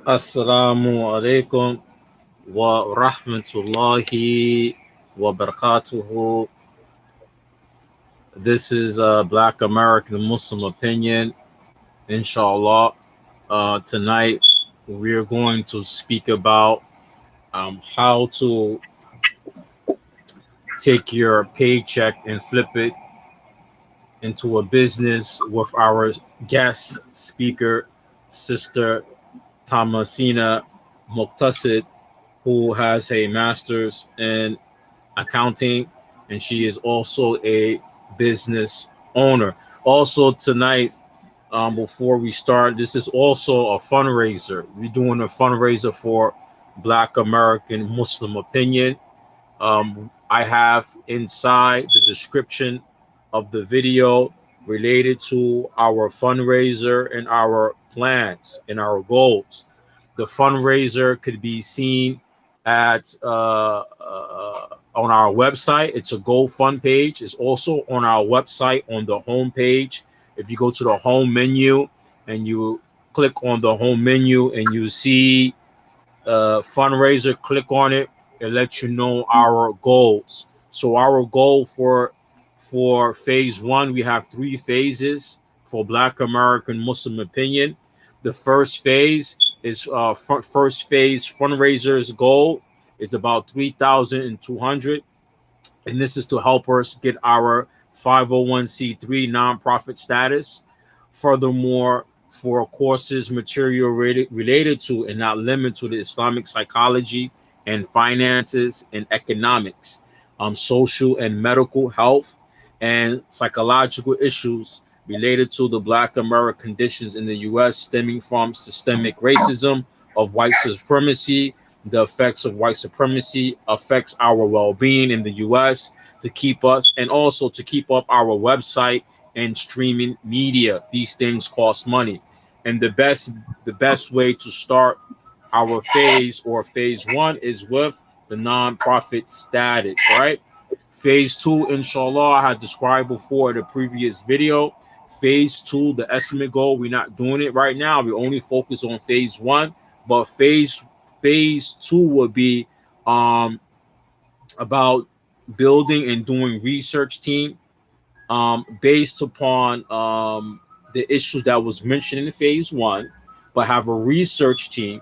Assalamu alaikum wa rahmatullahi wa barakatuhu. This is Black American Muslim Opinion, inshallah. Tonight, we're going to speak about how to take your paycheck and flip it into a business with our guest speaker, Sister Thomasina Muqtasid, who has a master's in accounting, and she is also a business owner. Also, tonight, before we start, this is also a fundraiser. We're doing a fundraiser for Black American Muslim Opinion. I have inside the description of the video related to our fundraiser and our plans and our goals. The fundraiser could be seen at on our website. It's a GoFund page. It's also on our website on the home page. If you go to the home menu and you click on the home menu and you see fundraiser, click on it. It lets you know our goals. So our goal for phase one, we have three phases for Black American Muslim Opinion. The first phase is first phase fundraisers goal is about 3,200, and this is to help us get our 501c3 nonprofit status. Furthermore, for courses material related to and not limited to the Islamic psychology and finances and economics, social and medical health, and psychological issues related to the Black American conditions in the U.S. stemming from systemic racism of white supremacy. The effects of white supremacy affects our well-being in the U.S. to keep us and also to keep up our website and streaming media. These things cost money, and the best way to start our phase or phase one is with the nonprofit status, right? Phase two, inshallah, I had described before in the previous video. Phase two, the estimate goal, we're not doing it right now. We only focus on phase one, but phase two would be um, about building and doing research team based upon the issues that was mentioned in phase one, but have a research team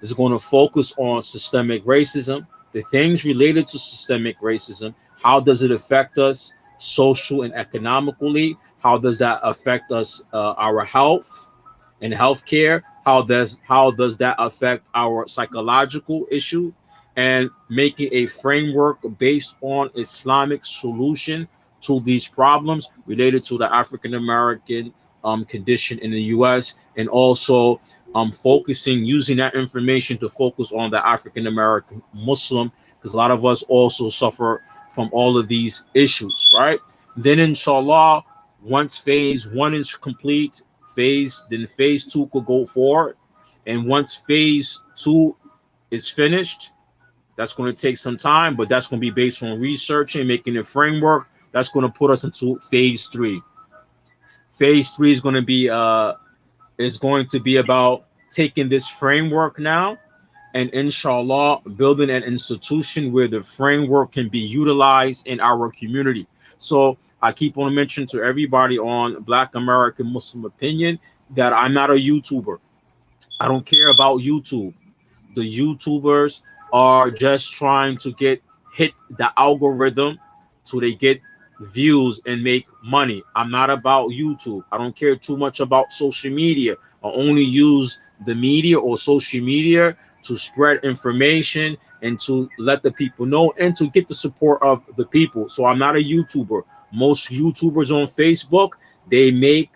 that's going to focus on systemic racism, the things related to systemic racism. How does it affect us social and economically? How does that affect us, our health and healthcare? How does that affect our psychological issue? And making a framework based on Islamic solution to these problems related to the African American condition in the U.S. and also focusing using that information to focus on the African American Muslim, because a lot of us also suffer from all of these issues, right? Then inshallah, once phase one is complete, phase two could go forward. And once phase two is finished, that's going to take some time, but that's going to be based on researching, making a framework. That's going to put us into phase three. Phase three is going to be about taking this framework now and inshallah building an institution where the framework can be utilized in our community. So I keep on mentioning to everybody on Black American Muslim Opinion that I'm not a YouTuber. I don't care about YouTube. The YouTubers are just trying to hit the algorithm so they get views and make money. I'm not about YouTube. I don't care too much about social media. I only use the media or social media to spread information and to let the people know and to get the support of the people. So I'm not a YouTuber. Most YouTubers on Facebook, they make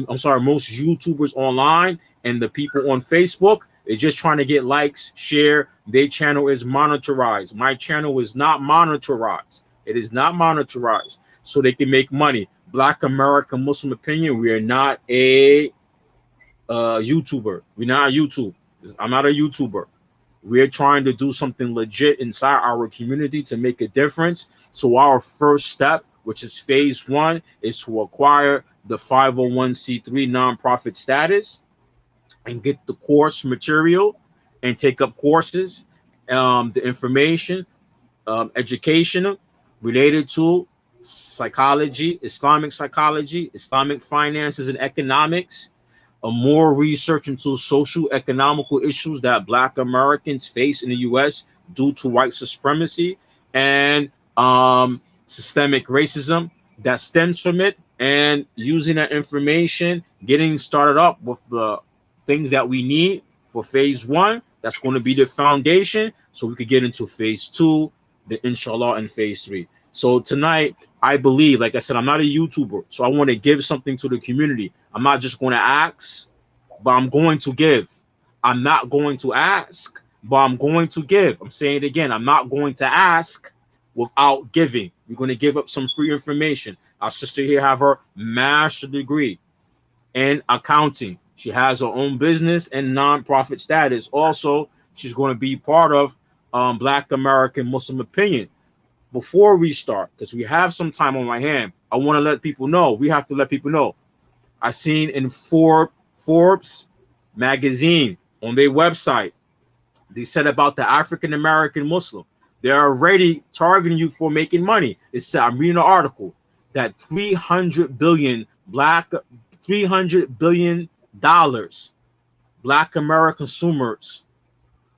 I'm sorry, most YouTubers online and the people on Facebook, they're just trying to get likes, share. Their channel is monetized. My channel is not monetized. It is not monetized, so they can make money. Black American Muslim Opinion, we are not a YouTuber. We're not a YouTube. I'm not a YouTuber. We're trying to do something legit inside our community to make a difference. So our first step, which is phase one, is to acquire the 501c3 nonprofit status. and get the course material and take up courses, the information, educational related to psychology, Islamic finances and economics, more research into social economical issues that Black Americans face in the U.S. due to white supremacy and systemic racism that stems from it, and using that information, getting started up with the things that we need for phase one. That's going to be the foundation, so we could get into phase two, the inshallah, and phase three. So tonight, I believe, like I said, I'm not a YouTuber, so I want to give something to the community. I'm not just going to ask, but I'm going to give. I'm not going to ask, but I'm going to give. I'm saying it again. I'm not going to ask without giving. We're going to give up some free information. Our sister here have her master's degree in accounting. She has her own business and nonprofit status. Also, she's going to be part of Black American Muslim Opinion. Before we start, because we have some time on my hand, I want to let people know. We have to let people know. I seen in Forbes magazine on their website, they said about the African American Muslim. They're already targeting you for making money. It said, I'm reading an article that $300 billion Black American consumers.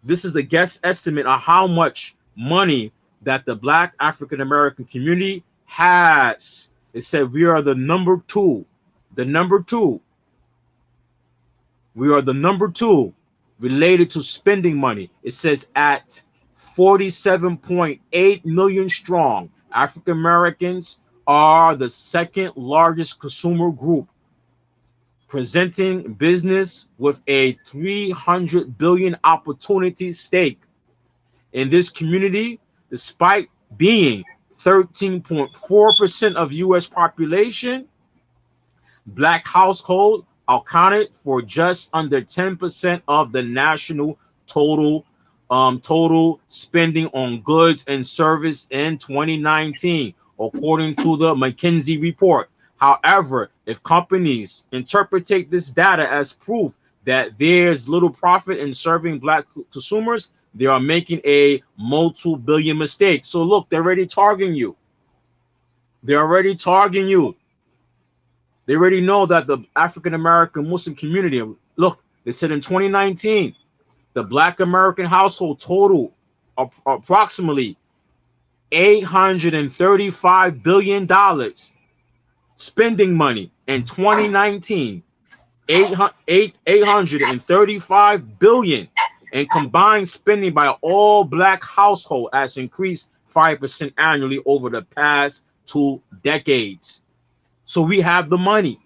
This is a guess estimate on how much money that the Black African American community has. It said we are the number two. We are the number two related to spending money. It says at 47.8 million strong, African Americans are the second largest consumer group, presenting business with a 300 billion opportunity stake. In this community, despite being 13.4% of U.S. population, Black household accounted for just under 10% of the national total spending on goods and service in 2019, according to the McKinsey report. However, if companies interpret this data as proof that there's little profit in serving Black consumers, they are making a multi-billion mistake. So look, they're already targeting you. They're already targeting you. They already know that the African American Muslim community, look, they said in 2019, the Black American household total approximately $835 billion spending money in 2019. 835 billion, and combined spending by all Black household has increased 5% annually over the past 2 decades. So we have the money.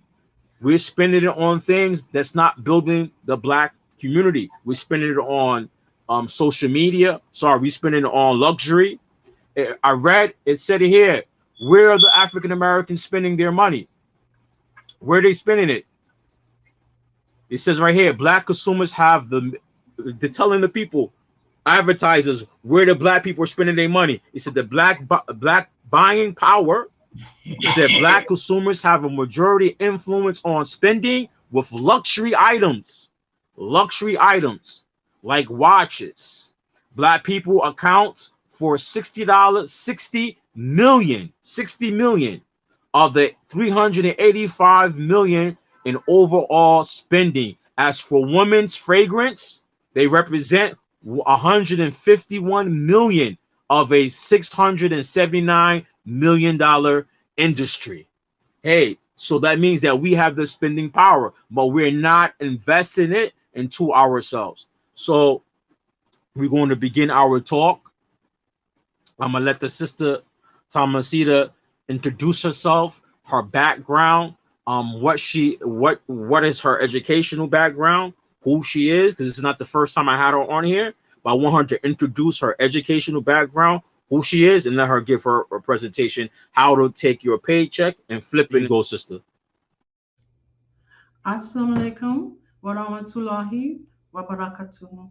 We're spending it on things that's not building the Black community. We're spending it on social media. Sorry, we're spending it on luxury. I read, it said it here. Where are the African Americans spending their money? Where are they spending it? It says right here, Black consumers have they're telling the people, advertisers, where the Black people are spending their money. It said the Black buying power. It said Black consumers have a majority influence on spending with luxury items like watches. Black people account for $60 million of the 385 million in overall spending. As for women's fragrance, they represent 151 million of a $679 million industry. Hey, so that means that we have the spending power, but we're not investing it into ourselves. So we're going to begin our talk. I'm gonna let the sister Thomasina introduce herself, her background, what is her educational background, who she is, because it's not the first time I had her on here, but I want her to introduce her educational background, who she is, and let her give her a presentation, how to take your paycheck and flip it. Go, sister. Assalamu alaikum wa rahmatullahi wa barakatuh.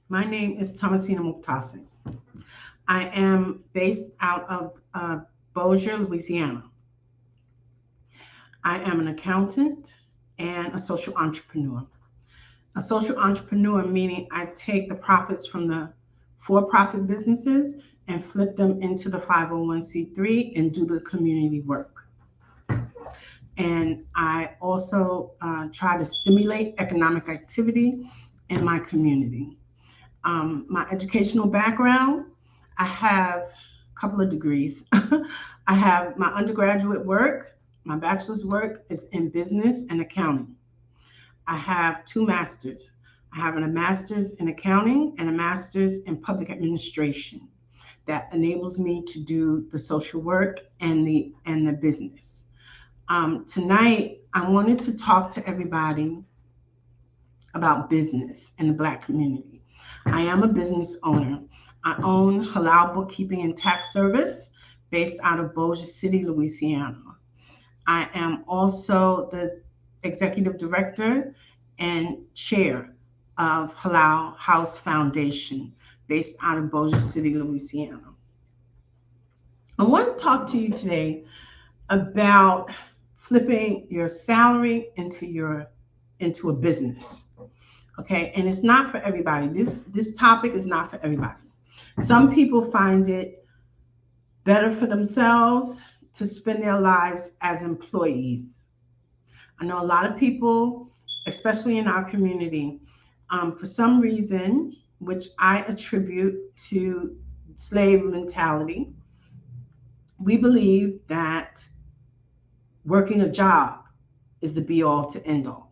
My name is Thomasina Muqtasid. I am based out of Bossier, Louisiana. I am an accountant. and a social entrepreneur. A social entrepreneur meaning I take the profits from the for-profit businesses and flip them into the 501c3 and do the community work. And I also try to stimulate economic activity in my community. My educational background, I have a couple of degrees. I have my undergraduate work, my bachelor's work is in business and accounting. I have 2 masters. I have a master's in accounting and a master's in public administration that enables me to do the social work and the business. Tonight, I wanted to talk to everybody about business in the Black community. I am a business owner. I own Halal Bookkeeping and Tax Service based out of Bossier City, Louisiana. I am also the executive director and chair of Halal House Foundation based out of Bossier City, Louisiana. I want to talk to you today about flipping your salary into a business. Okay, and it's not for everybody. This topic is not for everybody. Some people find it better for themselves to spend their lives as employees. I know a lot of people, especially in our community, for some reason, which I attribute to slave mentality, we believe that working a job is the be all to end all.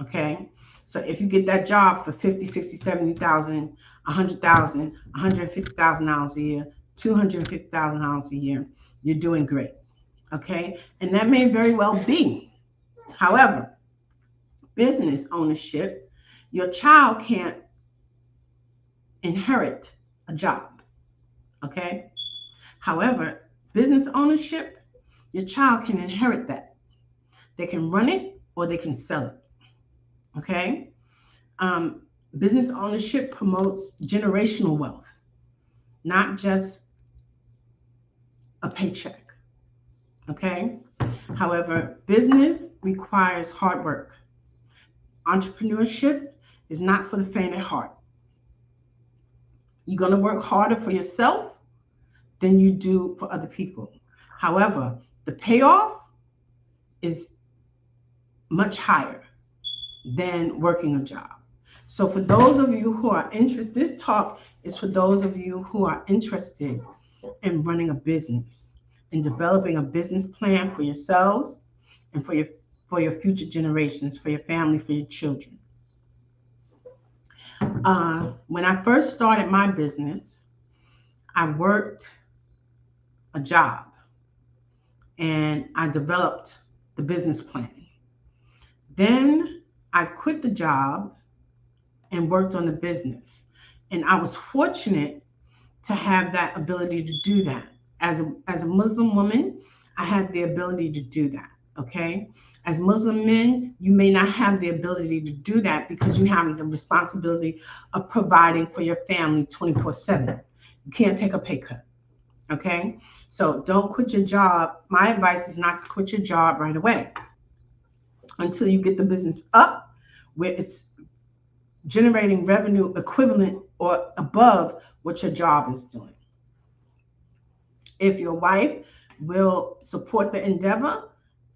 Okay, so if you get that job for 50, 60, 70,000, 100,000, 150,000 dollars a year, $250,000 a year, you're doing great. Okay, and that may very well be. However, business ownership, your child can't inherit a job. Okay, however, business ownership, your child can inherit that. They can run it or they can sell it. Okay, business ownership promotes generational wealth, not just a paycheck. Okay, however, business requires hard work. Entrepreneurship is not for the faint at heart. You're going to work harder for yourself than you do for other people. However, the payoff is much higher than working a job. So for those of you who are interested, this talk is for those of you who are interested in running a business and developing a business plan for yourselves and for your future generations, for your family, for your children. When I first started my business, I worked a job and I developed the business plan. Then I quit the job and worked on the business. And I was fortunate to have that ability to do that. As a Muslim woman, I had the ability to do that, okay? As Muslim men, you may not have the ability to do that because you have the responsibility of providing for your family 24/7. You can't take a pay cut, okay? So don't quit your job. My advice is not to quit your job right away until you get the business up where it's generating revenue equivalent or above what your job is doing. If your wife will support the endeavor,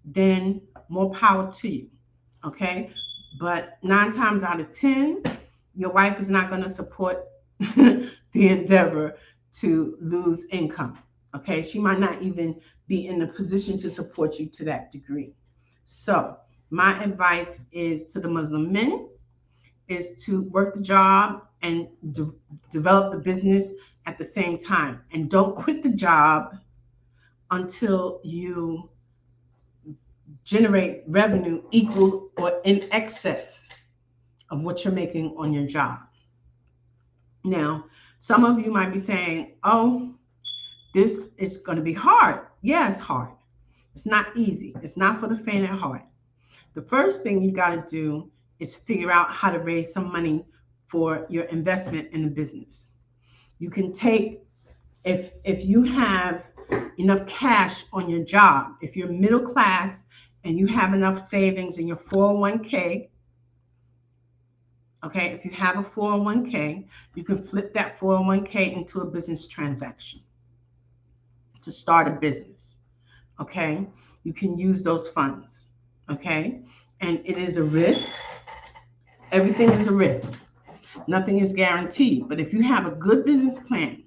then more power to you, okay? But 9 times out of 10, your wife is not going to support the endeavor to lose income, okay? She might not even be in a position to support you to that degree. So my advice is to the Muslim men is to work the job and develop the business at the same time. And don't quit the job until you generate revenue equal or in excess of what you're making on your job. Now, some of you might be saying, oh, this is going to be hard. Yeah, it's hard. It's not easy. It's not for the faint at heart. The first thing you got to do is figure out how to raise some money for your investment in the business. You can take, if you have enough cash on your job, if you're middle class and you have enough savings in your 401k, okay, if you have a 401k, you can flip that 401k into a business transaction to start a business, okay? You can use those funds, okay? And it is a risk. Everything is a risk. Nothing is guaranteed. But if you have a good business plan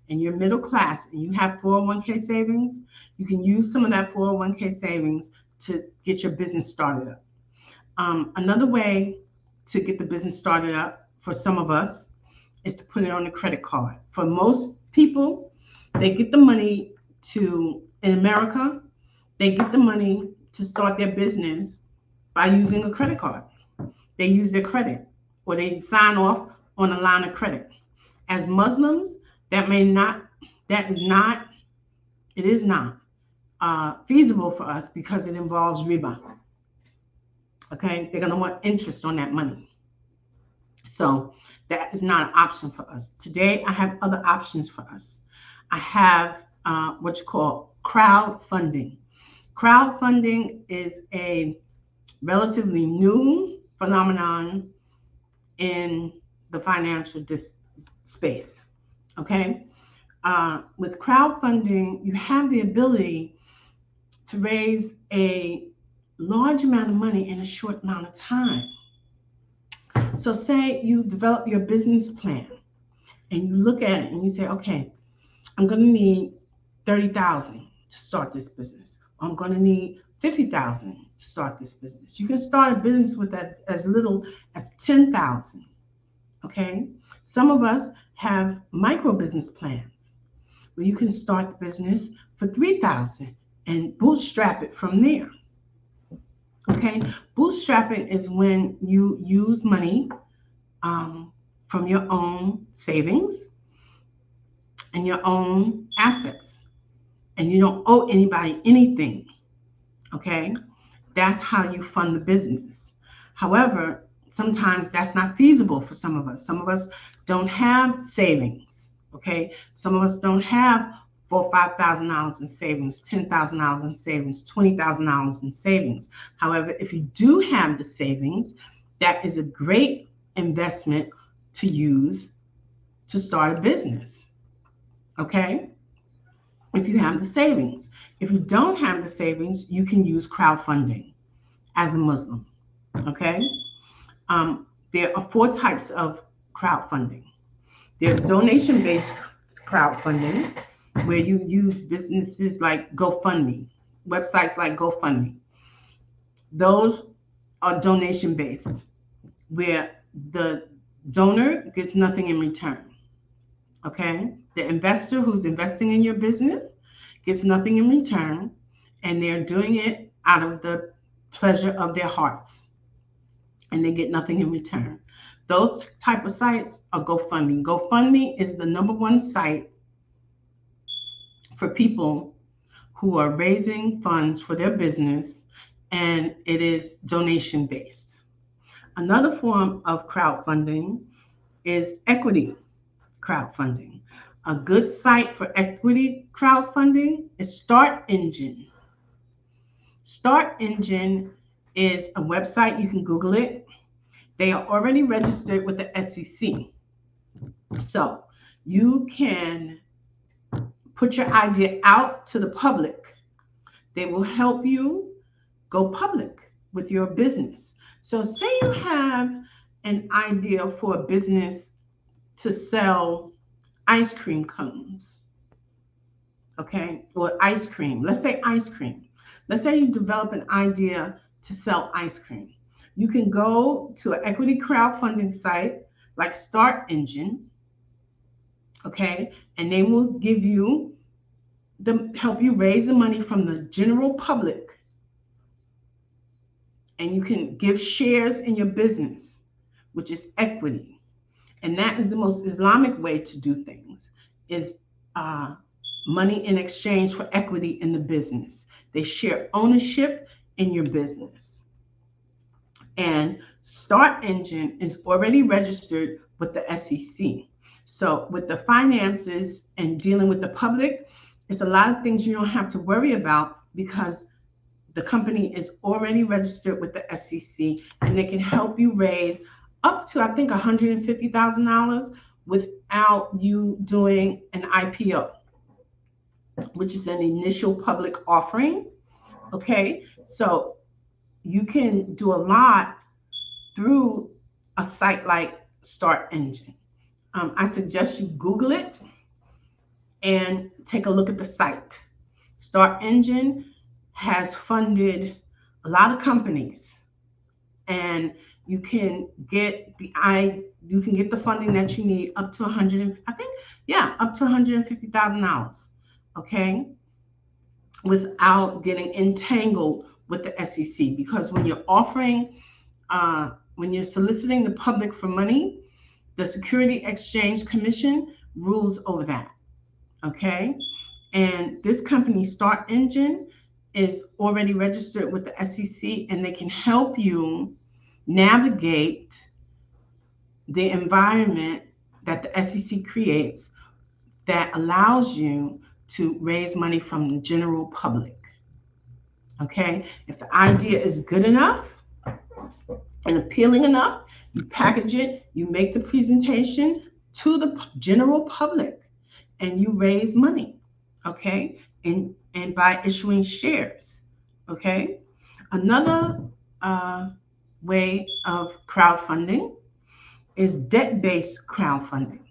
and you're middle class and you have 401k savings, you can use some of that 401k savings to get your business started up. Another way to get the business started up for some of us is to put it on a credit card. For most people, they get the money in America, they get the money to start their business by using a credit card. They use their credit, or they sign off on a line of credit. As Muslims, it is not feasible for us because it involves riba. Okay, they're going to want interest on that money. So that is not an option for us. Today, I have other options for us. I have what you call crowdfunding. Crowdfunding is a relatively new phenomenon in the financial space. Okay, with crowdfunding, you have the ability to raise a large amount of money in a short amount of time. So say you develop your business plan and you look at it and you say, okay, I'm going to need 30,000 to start this business. I'm going to need 50,000 to start this business. You can start a business with that as little as 10,000. Okay. Some of us have micro business plans where you can start the business for 3,000 and bootstrap it from there. Okay. Bootstrapping is when you use money from your own savings and your own assets, and you don't owe anybody anything. Okay, that's how you fund the business. However, sometimes that's not feasible for some of us. Some of us don't have savings. Okay, some of us don't have $4,000 or $5,000 in savings, $10,000 in savings, $20,000 in savings. However, if you do have the savings, that is a great investment to use to start a business. Okay, if you have the savings. If you don't have the savings, you can use crowdfunding as a Muslim. Okay, there are 4 types of crowdfunding. There's donation-based crowdfunding, where you use businesses like GoFundMe, websites like GoFundMe. Those are donation-based, where the donor gets nothing in return. Okay, the investor who's investing in your business gets nothing in return, and they're doing it out of the pleasure of their hearts, and they get nothing in return. Those type of sites are GoFundMe. GoFundMe is the #1 site for people who are raising funds for their business, and it is donation based. Another form of crowdfunding is equity crowdfunding. A good site for equity crowdfunding is Start Engine. Start Engine is a website, you can Google it. They are already registered with the SEC. So you can put your idea out to the public. They will help you go public with your business. So say you have an idea for a business to sell ice cream cones, okay, or ice cream. Let's say ice cream. Let's say you develop an idea to sell ice cream. You can go to an equity crowdfunding site like Start Engine, okay, and they will give you help you raise the money from the general public, and you can give shares in your business, which is equity. And that is the most Islamic way to do things, is money in exchange for equity in the business. They share ownership in your business. And Start Engine is already registered with the SEC. So with the finances and dealing with the public, it's a lot of things you don't have to worry about, because The company is already registered with the SEC, and they can help you raise up to, I think, $150,000 without you doing an IPO, which is an initial public offering. Okay, so you can do a lot through a site like Start Engine. I suggest you Google it and take a look at the site. Start Engine has funded a lot of companies, and you can get the funding that you need up to up to $150,000. Okay, without getting entangled with the SEC, because when you're soliciting the public for money, the Security Exchange Commission rules over that. Okay, and this company, Start Engine, is already registered with the SEC, and they can help you navigate the environment that the SEC creates that allows you to raise money from the general public. Okay, if the idea is good enough and appealing enough, you package it, you make the presentation to the general public, and you raise money. Okay, and by issuing shares. Okay, another way of crowdfunding is debt-based crowdfunding.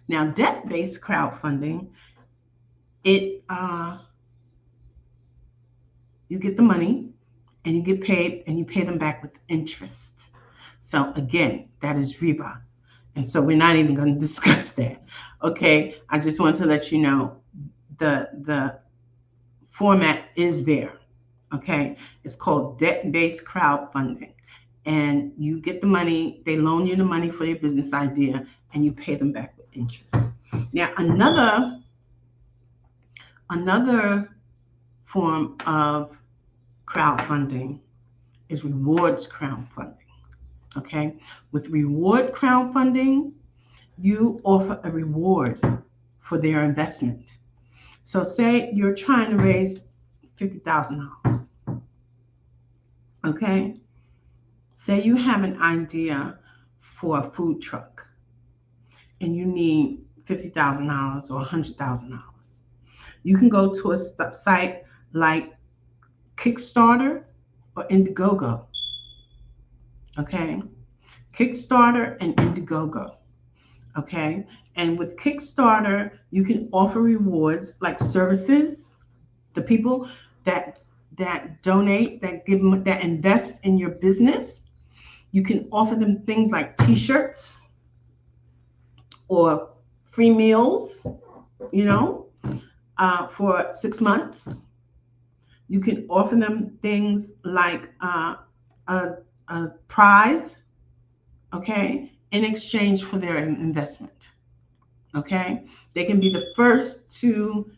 Now, debt-based crowdfunding, you get the money and you get paid, and you pay them back with interest. So again, that is riba. And so we're not even going to discuss that. Okay, I just want to let you know the format is there. Okay, it's called debt-based crowdfunding, and you get the money, they loan you the money for your business idea, and you pay them back with interest. Now, another form of crowdfunding is rewards crowdfunding. Okay, with reward crowdfunding, you offer a reward for their investment. So say you're trying to raise $50,000. Okay, say you have an idea for a food truck and you need $50,000 or $100,000. You can go to a site like Kickstarter or Indiegogo. Okay, Kickstarter and Indiegogo. Okay, and with Kickstarter, you can offer rewards like services. The people that donate, that invest in your business, you can offer them things like T-shirts or free meals, for 6 months. You can offer them things like a prize, okay, in exchange for their investment. Okay, they can be the first to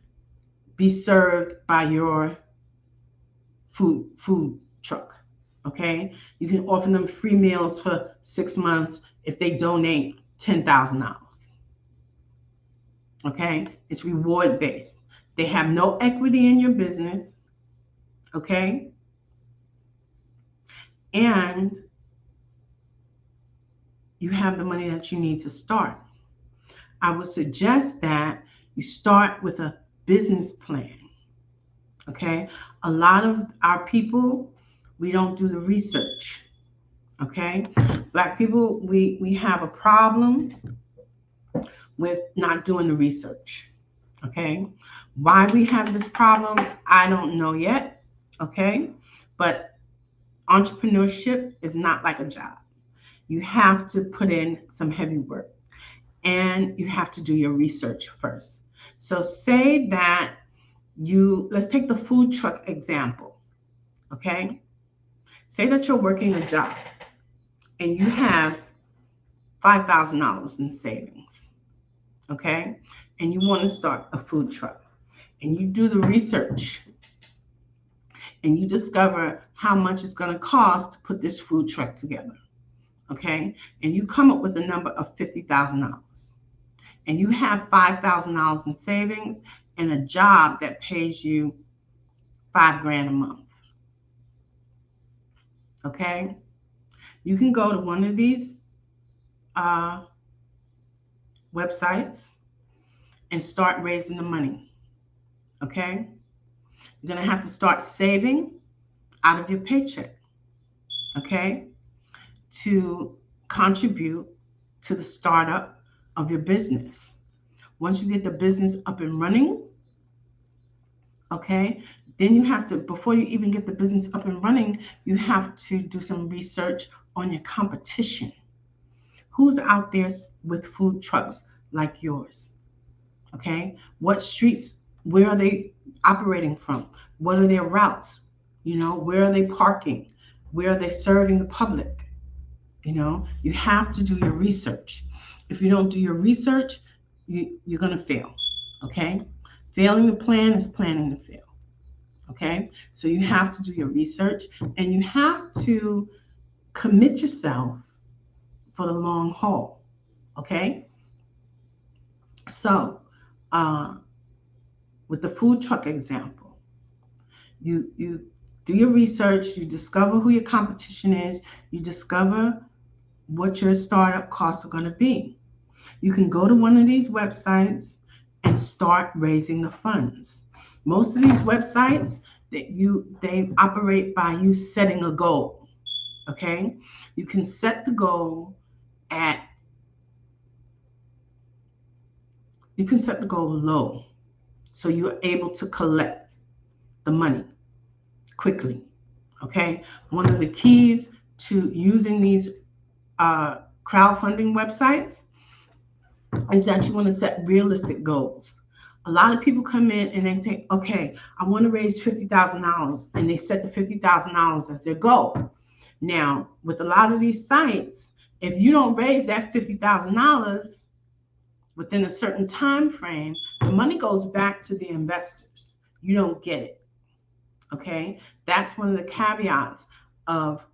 be served by your food truck. Okay, you can offer them free meals for 6 months if they donate $10,000. Okay, it's reward based. They have no equity in your business. Okay, and you have the money that you need to start. I would suggest that you start with a business plan. Okay, a lot of our people, we don't do the research. Okay, Black people, we have a problem with not doing the research. Okay, why we have this problem, I don't know yet. Okay, but entrepreneurship is not like a job. You have to put in some heavy work, and you have to do your research first. So say that let's take the food truck example. Okay, say that you're working a job and you have $5,000 in savings. Okay, and you want to start a food truck, and you do the research and you discover how much it's going to cost to put this food truck together. Okay, and you come up with a number of $50,000, and you have $5,000 in savings and a job that pays you $5 grand a month. Okay, you can go to one of these websites and start raising the money. Okay, you're gonna have to start saving out of your paycheck, okay, to contribute to the startup of your business. Once you get the business up and running, okay, then you have to, before you even get the business up and running, you have to do some research on your competition. Who's out there with food trucks like yours? Okay, what streets, where are they operating from? What are their routes? You know, where are they parking? Where are they serving the public? You know, you have to do your research. If you don't do your research, you're going to fail. Okay, failing to plan is planning to fail. Okay, so you have to do your research and you have to commit yourself for the long haul. Okay, so with the food truck example, you do your research, you discover who your competition is, you discover what your startup costs are going to be. You can go to one of these websites and start raising the funds. Most of these websites they operate by you setting a goal. Okay, you can set the goal low, so you're able to collect the money quickly. Okay, one of the keys to using these crowdfunding websites is that you want to set realistic goals. A lot of people come in and they say, okay, I want to raise $50,000, and they set the $50,000 as their goal. Now, with a lot of these sites, if you don't raise that $50,000 within a certain time frame, the money goes back to the investors. You don't get it. Okay, that's one of the caveats of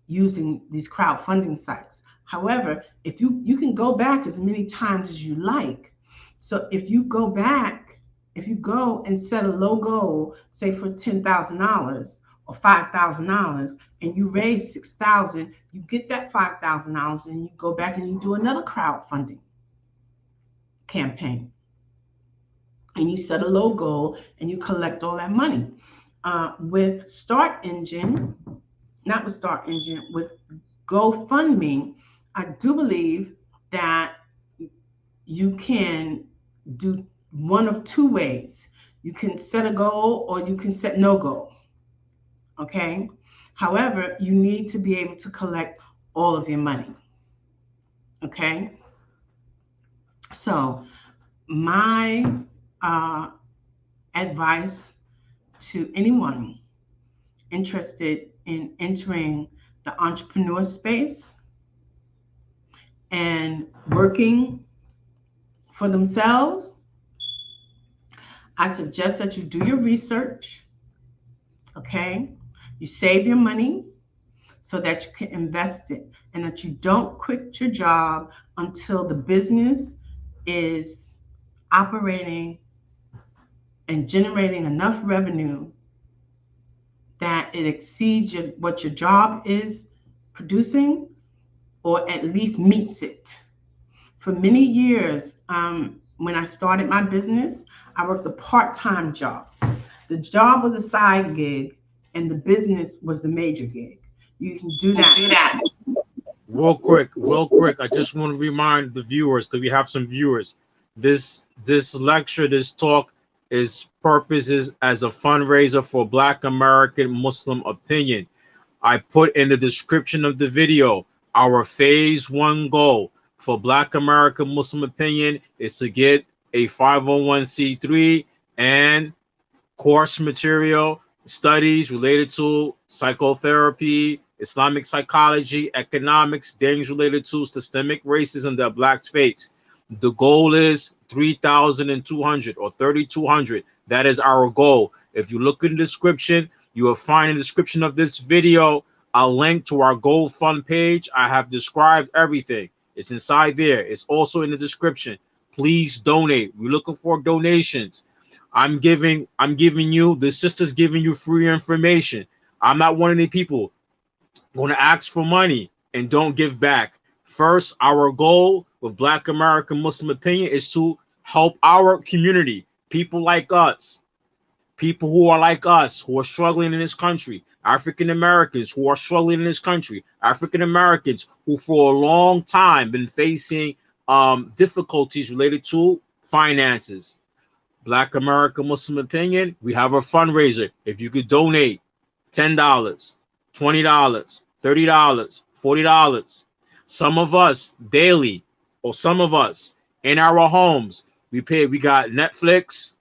using these crowdfunding sites. However, if you can go back as many times as you like. So if you go and set a low goal, say for $10,000 or $5,000, and you raise $6,000, you get that $5,000, and you go back and you do another crowdfunding campaign, and you set a low goal and you collect all that money. With GoFundMe, I do believe that you can do one of two ways. You can set a goal or you can set no goal. Okay. However, you need to be able to collect all of your money. Okay. So my advice to anyone interested in entering the entrepreneur space and working for themselves, I suggest that you do your research. Okay, you save your money so that you can invest it, and that you don't quit your job until the business is operating and generating enough revenue that it exceeds what your job is producing, or at least meets it. For many years, when I started my business, I worked a part-time job. The job was a side gig, and the business was the major gig. You can do that. Real quick. I just want to remind the viewers, because we have some viewers. This lecture, this talk, is purposes as a fundraiser for Black American Muslim opinion. I put in the description of the video our phase 1 goal for Black American Muslim opinion is to get a 501c3 and course material, studies related to psychotherapy, Islamic psychology, economics, things related to systemic racism that Blacks face. The goal is 3,200 or 3,200. That is our goal. If you look in the description, you will find in the description of this video a link to our GoFund page. I have described everything. It's inside there. It's also in the description. Please donate. We're looking for donations. I'm giving you, the sister's giving you free information. I'm not one of the people going to ask for money and don't give back. First, our goal with Black American Muslim Opinion is to help our community, people like us, people who are like us, who are struggling in this country, African Americans who are struggling in this country, African Americans who for a long time been facing difficulties related to finances. Black American Muslim Opinion, we have a fundraiser. If you could donate $10, $20, $30, $40, some of us daily, or some of us in our homes, we got Netflix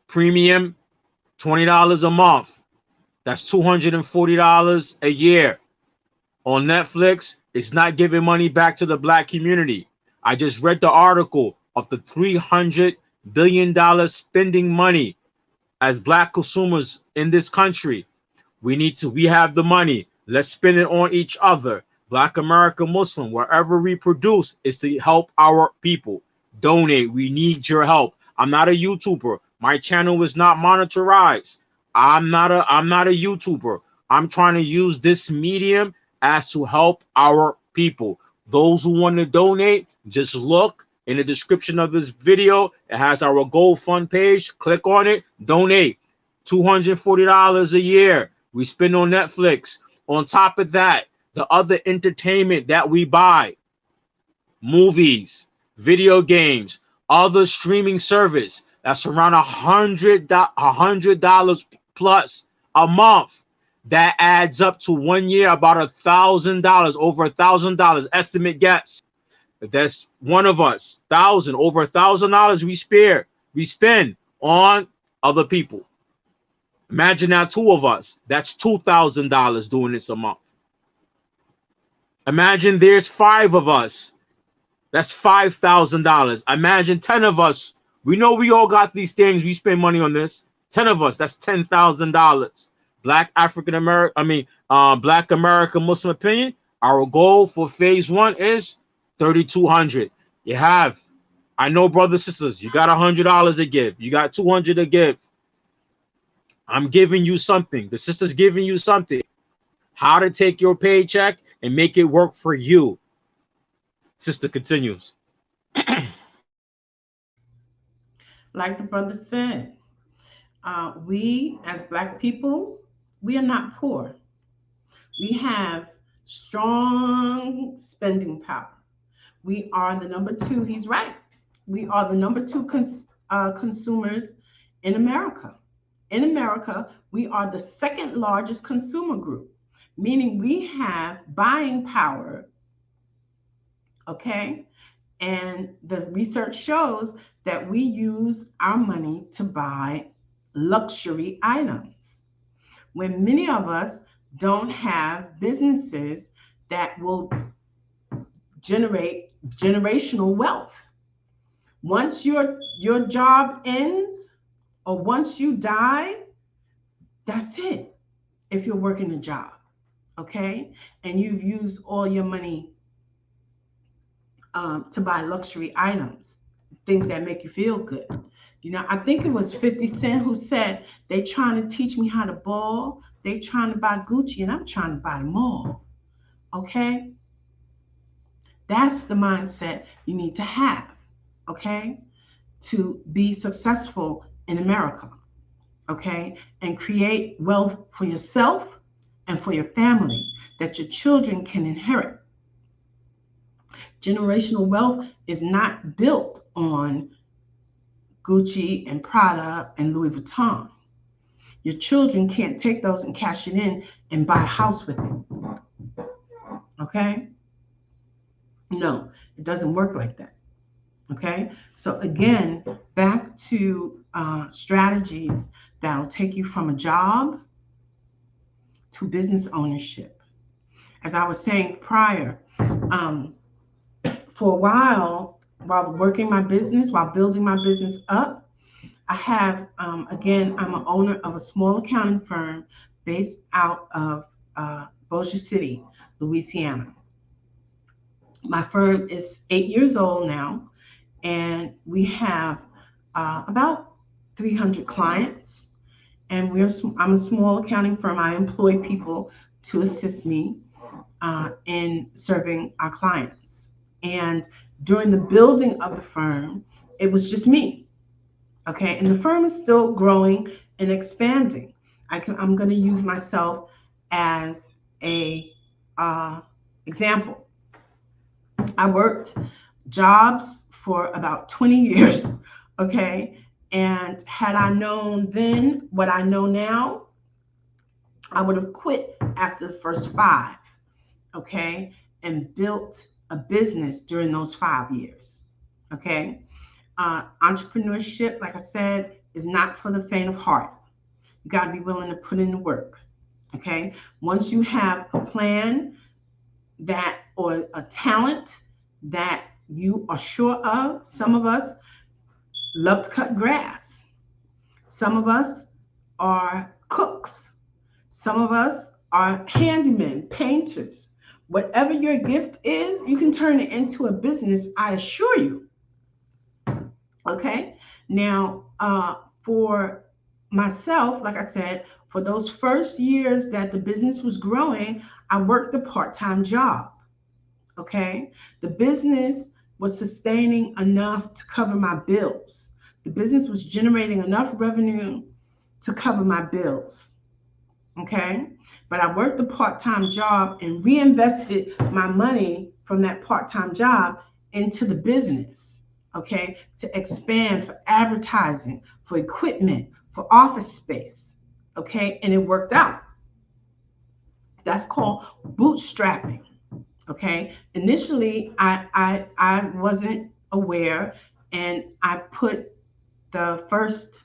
premium, $20 a month. That's $240 a year. On Netflix, it's not giving money back to the Black community. I just read the article of the $300 billion spending money as Black consumers in this country. We have the money. Let's spend it on each other. Black American Muslim, wherever we produce, is to help our people. Donate. We need your help. I'm not a YouTuber. My channel is not monetized. I'm not a YouTuber. I'm trying to use this medium as to help our people. Those who want to donate, just look in the description of this video. It has our GoFund page. Click on it. Donate. $240 a year we spend on Netflix. On top of that, the other entertainment that we buy, movies, video games, other streaming service, that's around $100 plus a month. That adds up to 1 year about $1,000, over $1,000. Estimate guess. If that's one of us, over $1,000 we spend on other people. Imagine now 2 of us. That's $2,000 doing this a month. Imagine there's 5 of us. That's $5,000. Imagine 10 of us. We know we all got these things. We spend money on this. 10 of us. That's $10,000. Black American Muslim Opinion. Our goal for phase 1 is $3,200. You have, I know, brothers, sisters, you got $100 to give. You got $200 to give. I'm giving you something. The sister's giving you something. How to take your paycheck and make it work for you. Sister continues. Like the brother said, we as Black people, we are not poor. We have strong spending power. We are the number 2. He's right. We are the number 2 consumers in America. In America, we are the 2nd largest consumer group, meaning we have buying power, okay? And the research shows that we use our money to buy luxury items, when many of us don't have businesses that will generate generational wealth. Once your job ends, or once you die, that's it. If you're working a job, okay, and you've used all your money to buy luxury items, things that make you feel good. You know, I think it was 50 Cent who said, they trying to teach me how to ball. They trying to buy Gucci and I'm trying to buy them all. Okay? That's the mindset you need to have, okay, to be successful in America, okay, and create wealth for yourself and for your family that your children can inherit. Generational wealth is not built on Gucci and Prada and Louis Vuitton. Your children can't take those and cash it in and buy a house with it. Okay? No, it doesn't work like that. Okay? So again, back to strategies that'll take you from a job to business ownership. As I was saying prior, for a while working my business, while building my business up, I have, again, I'm an owner of a small accounting firm based out of Bossier City, Louisiana. My firm is 8 years old now, and we have about 300 clients, and I'm a small accounting firm. I employ people to assist me in serving our clients. And during the building of the firm, it was just me. Okay, and the firm is still growing and expanding. I'm going to use myself as a example. I worked jobs for about 20 years, okay? And had I known then what I know now, I would have quit after the first 5, okay? And built a business during those 5 years, okay? Entrepreneurship, like I said, is not for the faint of heart. You got to be willing to put in the work, okay? Once you have a plan or a talent that you are sure of, some of us love to cut grass. Some of us are cooks. Some of us are handymen, painters. Whatever your gift is, you can turn it into a business, I assure you. Okay? Now, for myself, like I said, for those first years that the business was growing, I worked a part-time job. Okay? The business was sustaining enough to cover my bills. The business was generating enough revenue to cover my bills. Okay? But I worked a part-time job and reinvested my money from that part-time job into the business. Okay? To expand, for advertising, for equipment, for office space. Okay? And it worked out. That's called bootstrapping. Okay. Initially, I wasn't aware, and I put the first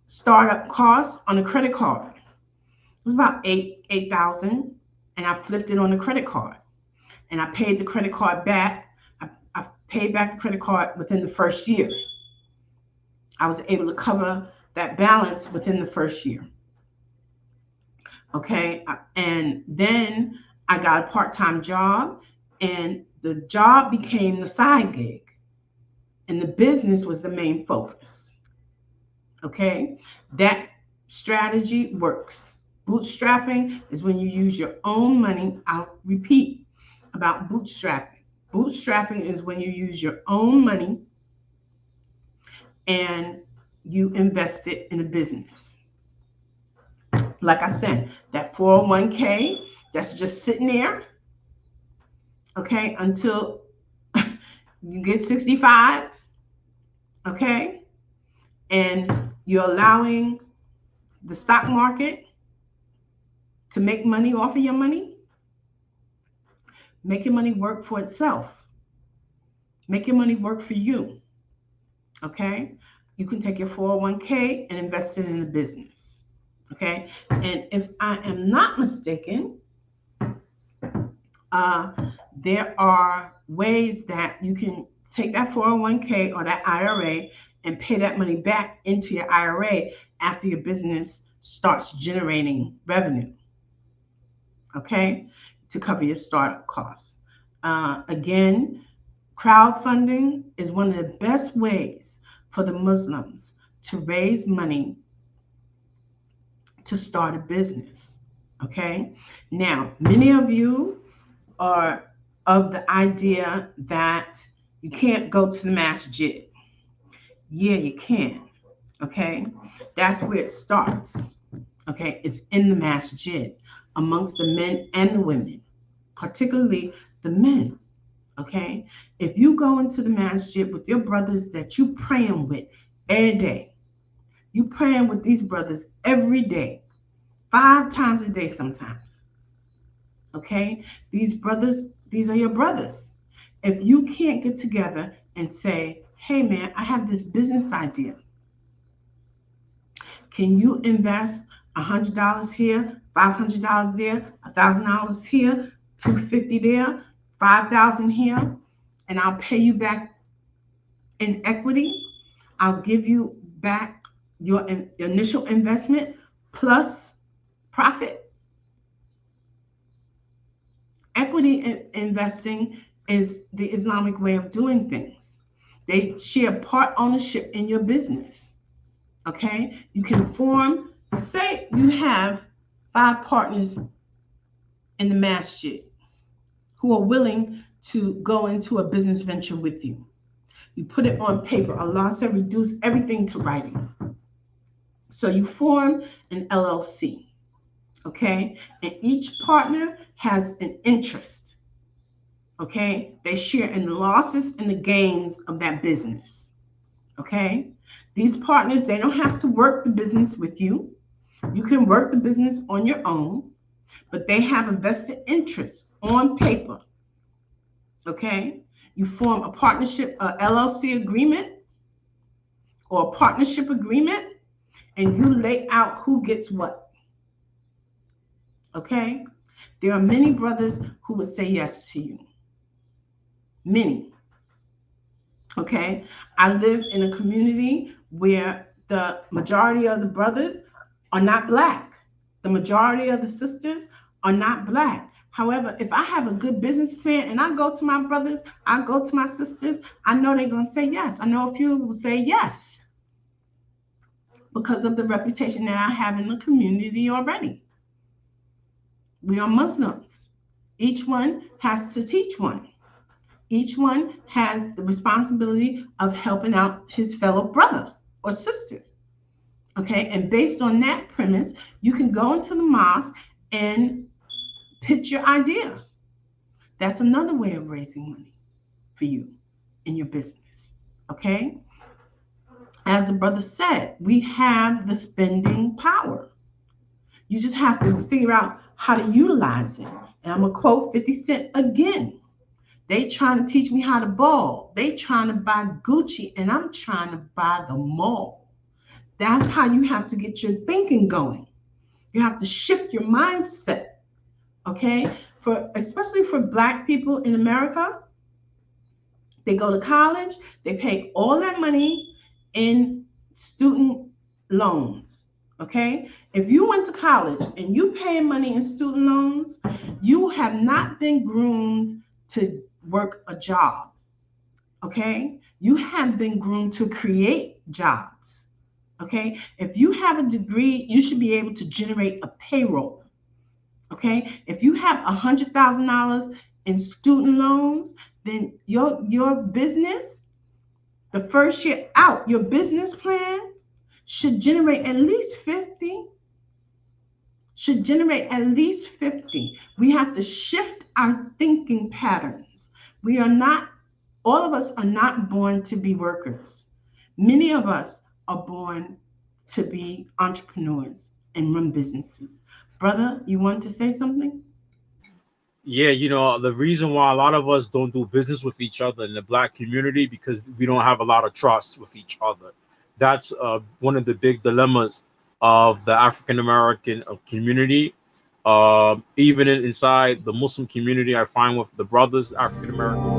startup cost on a credit card. It was about $8,000, and I flipped it on the credit card, and I paid the credit card back. I paid back the credit card within the first year. I was able to cover that balance within the first year. Okay, and then I got a part-time job, and the job became the side gig, and the business was the main focus. Okay, that strategy works. Bootstrapping is when you use your own money. I'll repeat about bootstrapping. Bootstrapping is when you use your own money and you invest it in a business. Like I said, that 401k, that's just sitting there, okay, until you get 65, okay, and you're allowing the stock market to make money off of your money. Make your money work for itself. Make your money work for you, okay? You can take your 401k and invest it in a business, okay? And if I am not mistaken, there are ways that you can take that 401k or that IRA and pay that money back into your IRA after your business starts generating revenue, okay, to cover your startup costs. Again, crowdfunding is one of the best ways for the Muslims to raise money to start a business, okay? Now, many of you are of the idea that you can't go to the masjid. Yeah, you can, okay? That's where it starts, okay? It's in the masjid amongst the men and the women, particularly the men, okay? If you go into the masjid with your brothers that you praying with every day, you praying with these brothers every day, 5 times a day sometimes, okay? These brothers, these are your brothers. If you can't get together and say, hey man, I have this business idea. Can you invest $100 here, $500 there, $1,000 here, $250 there, $5,000 here, and I'll pay you back in equity. I'll give you back your initial investment plus profit. Equity investing is the Islamic way of doing things. They share part ownership in your business. Okay, you can form, say you have 5 partners in the masjid who are willing to go into a business venture with you. You put it on paper. Allah said reduce everything to writing. So you form an LLC, okay? And each partner has an interest, okay? They share in the losses and the gains of that business, okay? These partners, they don't have to work the business with you. You can work the business on your own, but they have a vested interest on paper, okay? You form a partnership, a LLC agreement or a partnership agreement, and you lay out who gets what, okay? There are many brothers who would say yes to you. Many, okay? I live in a community where the majority of the brothers are not Black. The majority of the sisters are not Black. However, if I have a good business plan and I go to my brothers, I go to my sisters, I know they're going to say yes. I know a few will say yes because of the reputation that I have in the community already. We are Muslims. Each one has to teach one. Each one has the responsibility of helping out his fellow brother or sister. Okay, and based on that premise, you can go into the mosque and pitch your idea. That's another way of raising money for you in your business. Okay, as the brother said, we have the spending power. You just have to figure out how to utilize it. And I'm going to quote 50 Cent again. They trying to teach me how to ball. They trying to buy Gucci, and I'm trying to buy the mall. That's how you have to get your thinking going. You have to shift your mindset, okay? Especially for Black people in America, they go to college, they pay all that money in student loans, okay? If you went to college and you pay money in student loans, you have not been groomed to work a job, okay? You have been groomed to create jobs, okay? If you have a degree, you should be able to generate a payroll, okay? If you have $100,000 in student loans, then your business, the first year out, your business plan should generate at least 50. Should generate at least 50. We have to shift our thinking patterns. We are not, all of us are not born to be workers. Many of us are born to be entrepreneurs and run businesses. Brother, you want to say something? Yeah, the reason why a lot of us don't do business with each other in the Black community because we don't have a lot of trust with each other. That's one of the big dilemmas of the African American community. Even inside the Muslim community, I find with the brothers, African American